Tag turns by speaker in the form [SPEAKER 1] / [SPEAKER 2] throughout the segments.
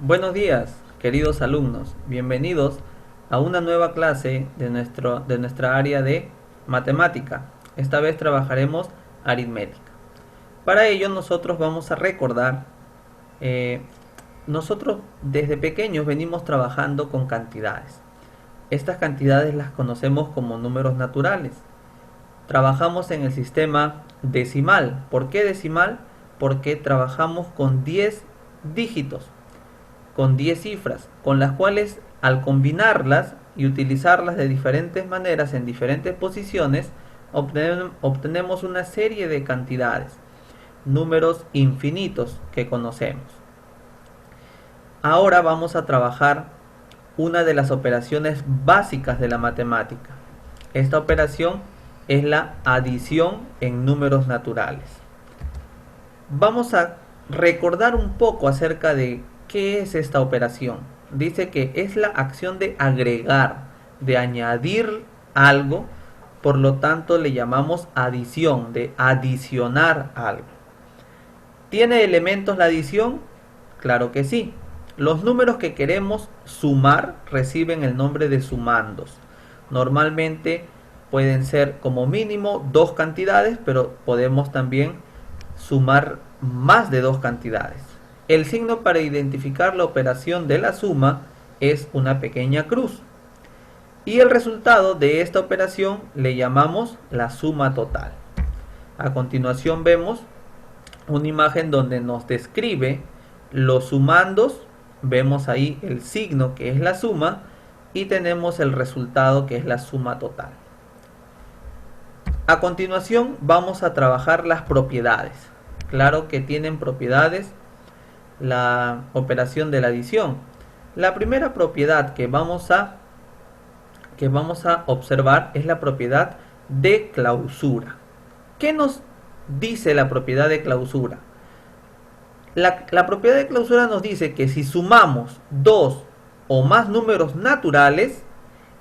[SPEAKER 1] Buenos días, queridos alumnos. Bienvenidos a una nueva clase de nuestra área de matemática. Esta vez trabajaremos aritmética. Para ello nosotros vamos a recordar, eh, nosotros desde pequeños venimos trabajando con cantidades. Estas cantidades las conocemos como números naturales. Trabajamos en el sistema decimal. ¿Por qué decimal? Porque trabajamos con 10 dígitos, con 10 cifras, con las cuales al combinarlas y utilizarlas de diferentes maneras en diferentes posiciones, obtenemos una serie de cantidades, números infinitos que conocemos. Ahora vamos a trabajar una de las operaciones básicas de la matemática. Esta operación es la adición en números naturales. Vamos a recordar un poco acerca de ¿qué es esta operación? Dice que es la acción de agregar, de añadir algo, por lo tanto le llamamos adición, de adicionar algo. ¿Tiene elementos la adición? Claro que sí. Los números que queremos sumar reciben el nombre de sumandos. Normalmente pueden ser como mínimo dos cantidades, pero podemos también sumar más de dos cantidades. El signo para identificar la operación de la suma es una pequeña cruz. Y el resultado de esta operación le llamamos la suma total. A continuación vemos una imagen donde nos describe los sumandos. Vemos ahí el signo que es la suma y tenemos el resultado que es la suma total. A continuación vamos a trabajar las propiedades. Claro que tienen propiedades la operación de la adición. La primera propiedad que vamos a observar es la propiedad de clausura. ¿Qué nos dice la propiedad de clausura? La propiedad de clausura nos dice que si sumamos dos o más números naturales,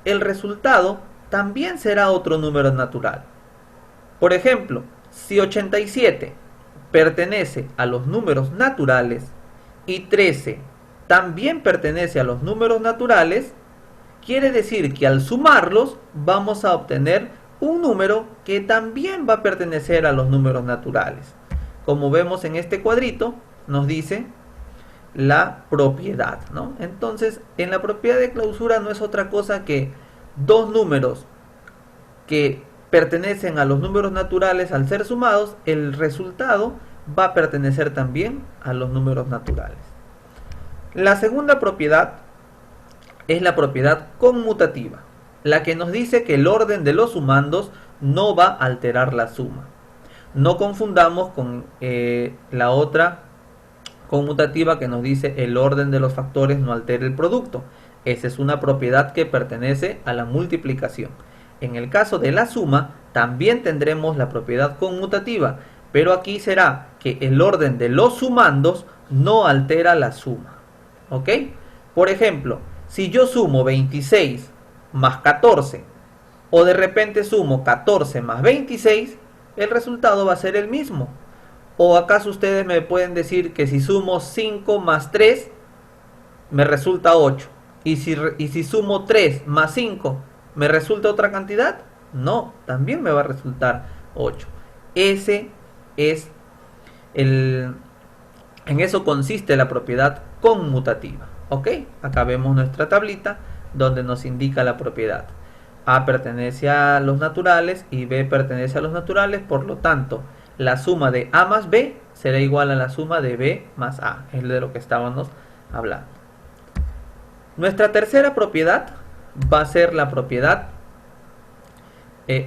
[SPEAKER 1] el resultado también será otro número natural. Por ejemplo, si 87 pertenece a los números naturales y 13 también pertenece a los números naturales, quiere decir que al sumarlos vamos a obtener un número que también va a pertenecer a los números naturales. Como vemos en este cuadrito, nos dice la propiedad, ¿no? Entonces, en la propiedad de clausura no es otra cosa que dos números que pertenecen a los números naturales, al ser sumados, el resultado va a pertenecer también a los números naturales. La segunda propiedad es la propiedad conmutativa, la que nos dice que el orden de los sumandos no va a alterar la suma. No confundamos con la otra conmutativa que nos dice el orden de los factores no altera el producto. Esa es una propiedad que pertenece a la multiplicación. En el caso de la suma también tendremos la propiedad conmutativa, pero aquí será que el orden de los sumandos no altera la suma. ¿Ok? Por ejemplo, si yo sumo 26 más 14 o de repente sumo 14 más 26, el resultado va a ser el mismo. ¿O acaso ustedes me pueden decir que si sumo 5 más 3 me resulta 8? ¿Y si sumo 3 más 5 me resulta otra cantidad? No, también me va a resultar 8. Ese es en eso consiste la propiedad conmutativa. ¿Ok? Acá vemos nuestra tablita donde nos indica la propiedad. A pertenece a los naturales y B pertenece a los naturales, por lo tanto, la suma de A más B será igual a la suma de B más A. Es de lo que estábamos hablando. Nuestra tercera propiedad va a ser la propiedad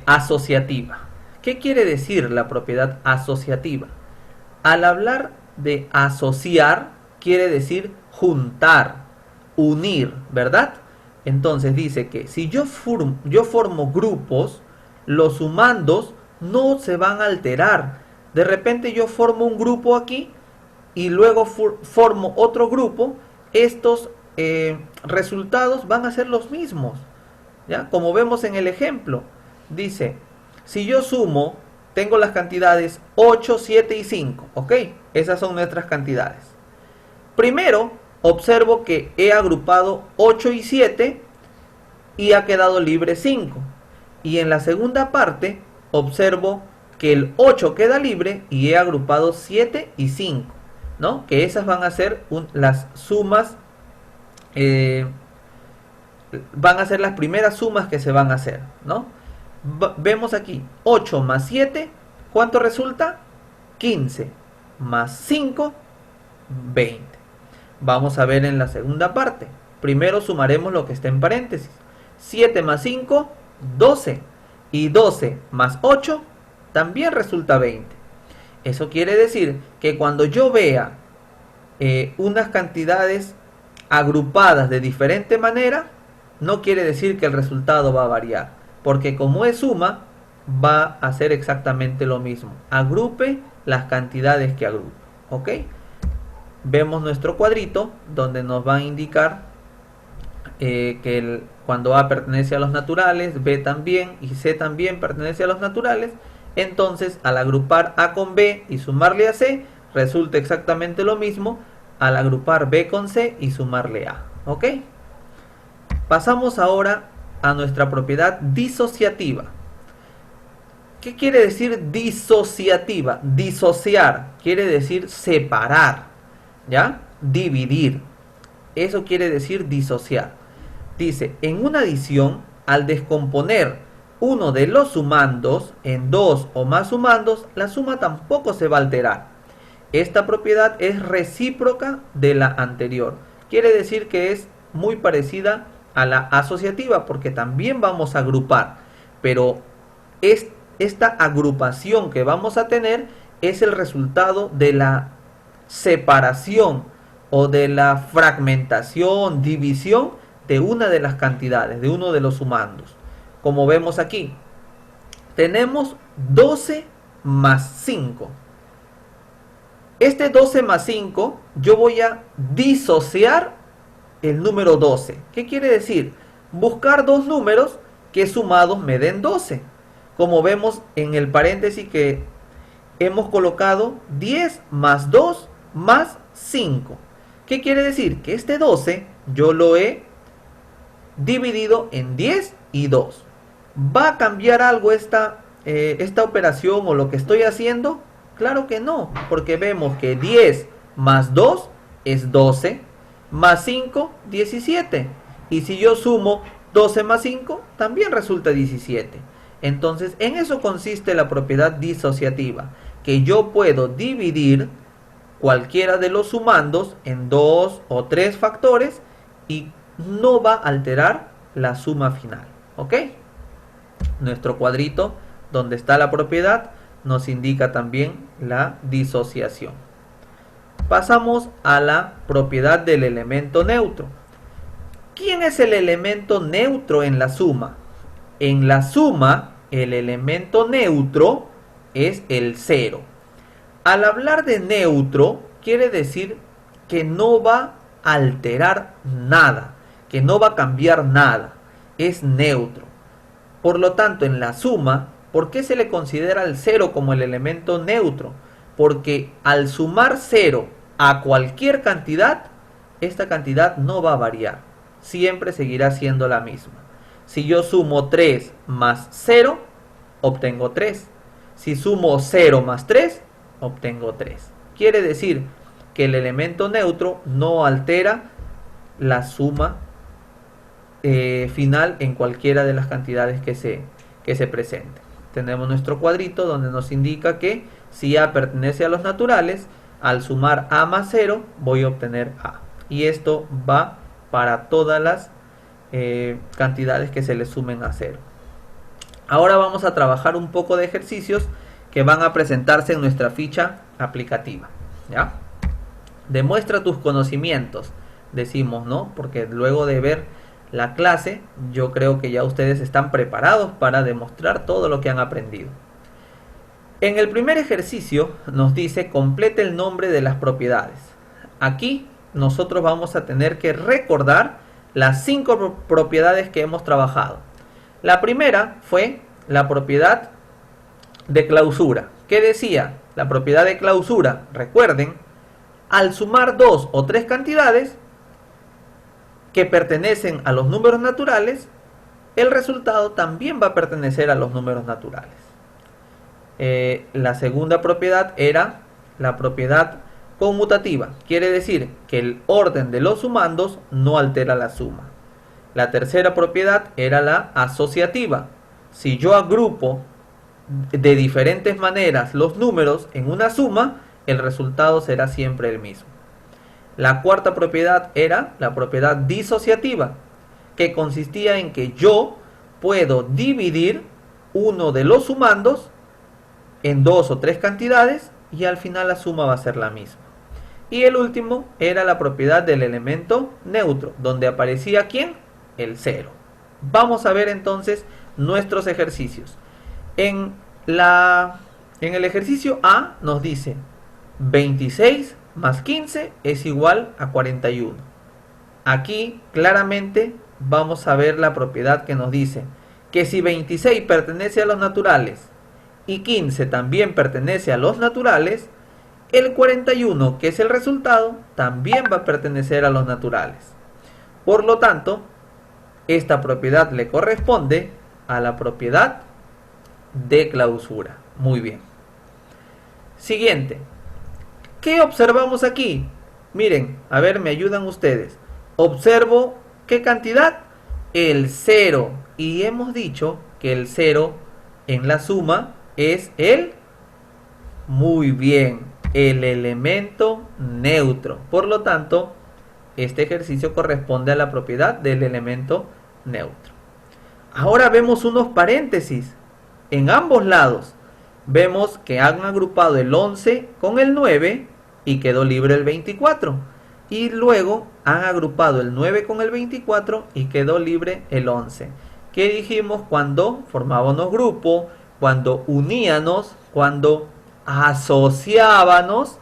[SPEAKER 1] asociativa. ¿Qué quiere decir la propiedad asociativa? Al hablar de asociar, quiere decir juntar, unir, ¿verdad? Entonces dice que si yo formo grupos, los sumandos no se van a alterar. De repente yo formo un grupo aquí y luego formo otro grupo. Estos resultados van a ser los mismos, ¿ya? Como vemos en el ejemplo, dice, si yo sumo, tengo las cantidades 8, 7 y 5, ¿ok? Esas son nuestras cantidades. Primero, observo que he agrupado 8 y 7 y ha quedado libre 5. Y en la segunda parte observo que el 8 queda libre y he agrupado 7 y 5, ¿no? Que esas van a ser las sumas, van a ser las primeras sumas que se van a hacer, ¿no? Vemos aquí 8 más 7, ¿cuánto resulta? 15, más 5, 20. Vamos a ver en la segunda parte. Primero sumaremos lo que está en paréntesis. 7 más 5, 12. Y 12 más 8 también resulta 20. Eso quiere decir que cuando yo vea unas cantidades agrupadas de diferente manera, no quiere decir que el resultado va a variar, porque como es suma, va a ser exactamente lo mismo. Agrupe las cantidades que agrupe, ¿ok? Vemos nuestro cuadrito donde nos va a indicar que cuando A pertenece a los naturales, B también y C también pertenece a los naturales. Entonces, al agrupar A con B y sumarle a C, resulta exactamente lo mismo al agrupar B con C y sumarle A, ¿ok? Pasamos ahora a nuestra propiedad disociativa. ¿Qué quiere decir disociativa? Disociar quiere decir separar, ¿ya? Dividir. Eso quiere decir disociar. Dice, en una adición, al descomponer uno de los sumandos en dos o más sumandos, la suma tampoco se va a alterar. Esta propiedad es recíproca de la anterior. Quiere decir que es muy parecida a la asociativa, porque también vamos a agrupar, pero esta agrupación que vamos a tener es el resultado de la separación o de la fragmentación, división de una de las cantidades, de uno de los sumandos. Como vemos aquí, tenemos 12 más 5. Este 12 más 5, yo voy a disociar el número 12. ¿Qué quiere decir? Buscar dos números que sumados me den 12. Como vemos en el paréntesis que hemos colocado 10 más 2 más 5. ¿Qué quiere decir? Que este 12 yo lo he dividido en 10 y 2. ¿Va a cambiar algo esta operación o lo que estoy haciendo? Claro que no, porque vemos que 10 más 2 es 12, más 5, 17. Y si yo sumo 12 más 5, también resulta 17. Entonces, en eso consiste la propiedad disociativa, que yo puedo dividir cualquiera de los sumandos en 2 o 3 factores y no va a alterar la suma final, ¿ok? Nuestro cuadrito donde está la propiedad nos indica también la disociación. Pasamos a la propiedad del elemento neutro. ¿Quién es el elemento neutro en la suma? En la suma, el elemento neutro es el 0. Al hablar de neutro, quiere decir que no va a alterar nada, que no va a cambiar nada. Es neutro. Por lo tanto, en la suma, ¿por qué se le considera el 0 como el elemento neutro? Porque al sumar 0 a cualquier cantidad, esta cantidad no va a variar. Siempre seguirá siendo la misma. Si yo sumo 3 más 0, obtengo 3. Si sumo 0 más 3, obtengo 3. Quiere decir que el elemento neutro no altera la suma final en cualquiera de las cantidades que se presenten. Tenemos nuestro cuadrito donde nos indica que si A pertenece a los naturales, al sumar A más 0 voy a obtener A. Y esto va para todas las cantidades que se le sumen a 0. Ahora vamos a trabajar un poco de ejercicios que van a presentarse en nuestra ficha aplicativa, ¿ya? Demuestra tus conocimientos, decimos, ¿no? Porque luego de ver la clase, yo creo que ya ustedes están preparados para demostrar todo lo que han aprendido. En el primer ejercicio nos dice complete el nombre de las propiedades. Aquí nosotros vamos a tener que recordar las 5 propiedades que hemos trabajado. La primera fue la propiedad de clausura. ¿Qué decía? La propiedad de clausura, recuerden, al sumar 2 o 3 cantidades, que pertenecen a los números naturales, el resultado también va a pertenecer a los números naturales. La segunda propiedad era la propiedad conmutativa, quiere decir que el orden de los sumandos no altera la suma. La tercera propiedad era la asociativa. Si yo agrupo de diferentes maneras los números en una suma, el resultado será siempre el mismo. La cuarta propiedad era la propiedad disociativa, que consistía en que yo puedo dividir uno de los sumandos en dos o tres cantidades y al final la suma va a ser la misma. Y el último era la propiedad del elemento neutro, donde aparecía ¿quién? El 0. Vamos a ver entonces nuestros ejercicios. En el ejercicio A nos dice 26 más 15 es igual a 41. Aquí claramente vamos a ver la propiedad que nos dice que si 26 pertenece a los naturales y 15 también pertenece a los naturales, el 41, que es el resultado, también va a pertenecer a los naturales. Por lo tanto, esta propiedad le corresponde a la propiedad de clausura. Muy bien. Siguiente. ¿Qué observamos aquí? Miren, a ver, me ayudan ustedes. Observo, ¿qué cantidad? El 0. Y hemos dicho que el 0 en la suma es muy bien, el elemento neutro. Por lo tanto, este ejercicio corresponde a la propiedad del elemento neutro. Ahora vemos unos paréntesis en ambos lados. Vemos que han agrupado el 11 con el 9 y quedó libre el 24. Y luego han agrupado el 9 con el 24 y quedó libre el 11. ¿Qué dijimos cuando formábamos grupo? Cuando uníamos, cuando asociábamos,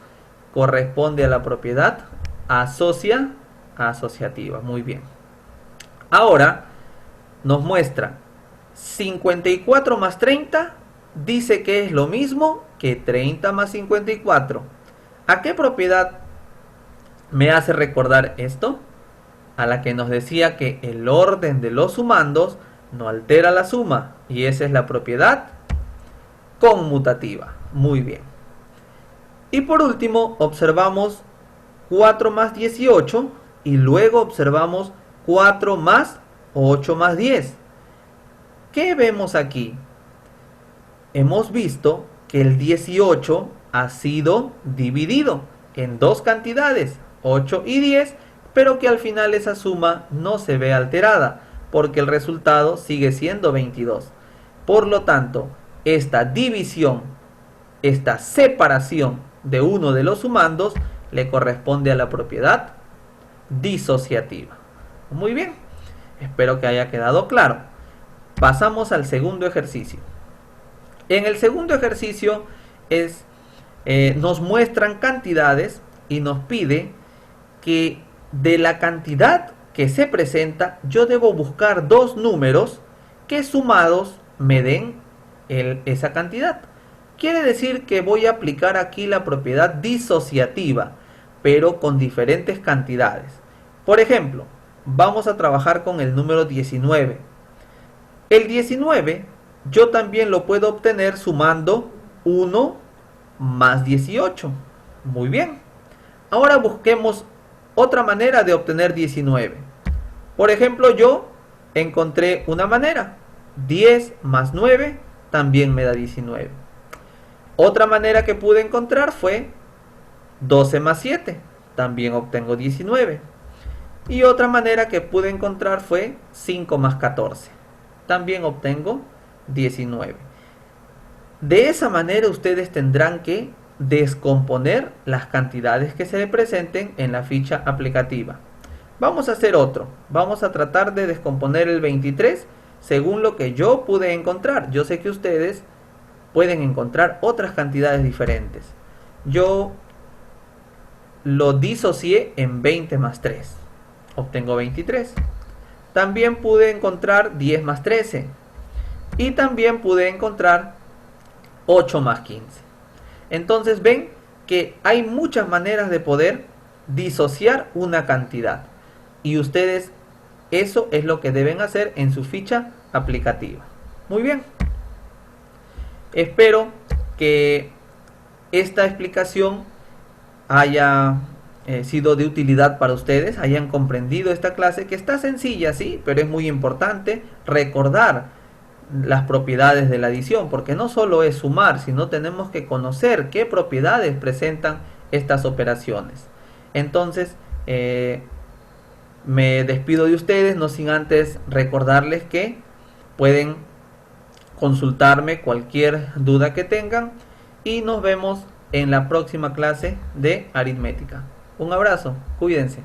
[SPEAKER 1] corresponde a la propiedad asociativa. Muy bien. Ahora nos muestra 54 más 30, dice que es lo mismo que 30 más 54. ¿A qué propiedad me hace recordar esto? A la que nos decía que el orden de los sumandos no altera la suma, y esa es la propiedad conmutativa. Muy bien. Y por último observamos 4 más 18 y luego observamos 4 más 8 más 10. ¿Qué vemos aquí? Hemos visto que el 18 ha sido dividido en dos cantidades, 8 y 10, pero que al final esa suma no se ve alterada, porque el resultado sigue siendo 22. Por lo tanto, esta división, esta separación de uno de los sumandos le corresponde a la propiedad disociativa. Muy bien, espero que haya quedado claro. Pasamos al segundo ejercicio. En el segundo ejercicio nos muestran cantidades y nos pide que de la cantidad que se presenta yo debo buscar dos números que sumados me den esa cantidad. Quiere decir que voy a aplicar aquí la propiedad disociativa, pero con diferentes cantidades. Por ejemplo, vamos a trabajar con el número 19. El 19 yo también lo puedo obtener sumando 1 más 18. Muy bien. Ahora busquemos otra manera de obtener 19. Por ejemplo, yo encontré una manera. 10 más 9 también me da 19. Otra manera que pude encontrar fue 12 más 7. También obtengo 19. Y otra manera que pude encontrar fue 5 más 14. También obtengo 19. De esa manera ustedes tendrán que descomponer las cantidades que se le presenten en la ficha aplicativa. Vamos a hacer otro. Vamos a tratar de descomponer el 23 según lo que yo pude encontrar. Yo sé que ustedes pueden encontrar otras cantidades diferentes. Yo lo disocié en 20 más 3. Obtengo 23. También pude encontrar 10 más 13. Y también pude encontrar 8 más 15. Entonces ven que hay muchas maneras de poder disociar una cantidad. Y ustedes Eso es lo que deben hacer en su ficha aplicativa. Muy bien. Espero que esta explicación haya sido de utilidad para ustedes, hayan comprendido esta clase, que está sencilla, sí, pero es muy importante recordar las propiedades de la adición, porque no solo es sumar, sino tenemos que conocer qué propiedades presentan estas operaciones. Entonces, me despido de ustedes, no sin antes recordarles que pueden consultarme cualquier duda que tengan y nos vemos en la próxima clase de aritmética. Un abrazo, cuídense.